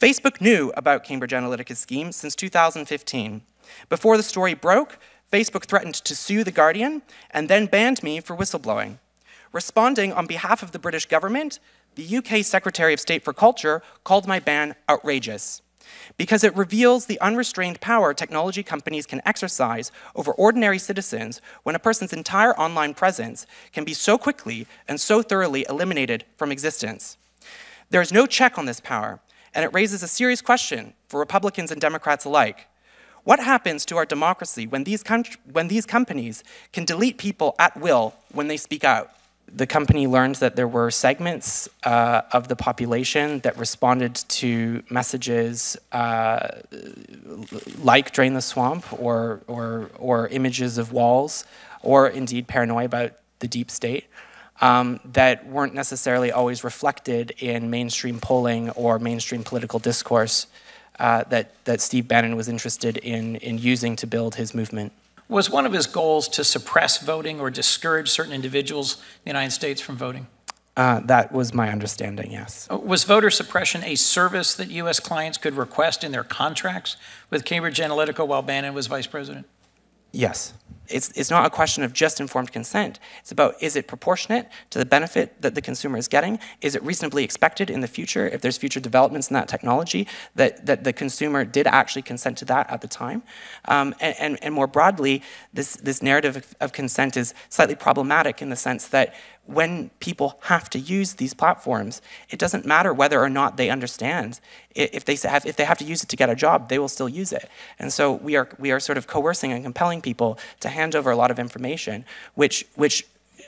Facebook knew about Cambridge Analytica's scheme since 2015. Before the story broke, Facebook threatened to sue The Guardian and then banned me for whistleblowing. Responding on behalf of the British government, the UK Secretary of State for Culture called my ban outrageous, because it reveals the unrestrained power technology companies can exercise over ordinary citizens when a person's entire online presence can be so quickly and so thoroughly eliminated from existence. There is no check on this power, and it raises a serious question for Republicans and Democrats alike. What happens to our democracy when these companies can delete people at will when they speak out? The company learned that there were segments of the population that responded to messages like "drain the swamp" or images of walls, or indeed paranoia about the deep state, that weren't necessarily always reflected in mainstream polling or mainstream political discourse that Steve Bannon was interested in using to build his movement. Was one of his goals to suppress voting or discourage certain individuals in the United States from voting? That was my understanding, yes. Was voter suppression a service that U.S. clients could request in their contracts with Cambridge Analytica while Bannon was vice president? Yes. It's not a question of just informed consent. It's about, is it proportionate to the benefit that the consumer is getting? Is it reasonably expected in the future, if there's future developments in that technology, that the consumer did actually consent to that at the time? And more broadly, this narrative of consent is slightly problematic in the sense that when people have to use these platforms, it doesn't matter whether or not they understand. If they have to use it to get a job, they will still use it. And so we are sort of coercing and compelling people to hand over a lot of information, which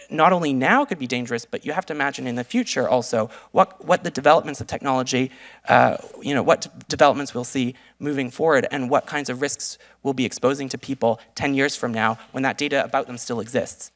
not only now could be dangerous, but you have to imagine in the future also what the developments of technology, what developments we'll see moving forward, and what kinds of risks we'll be exposing to people 10 years from now when that data about them still exists.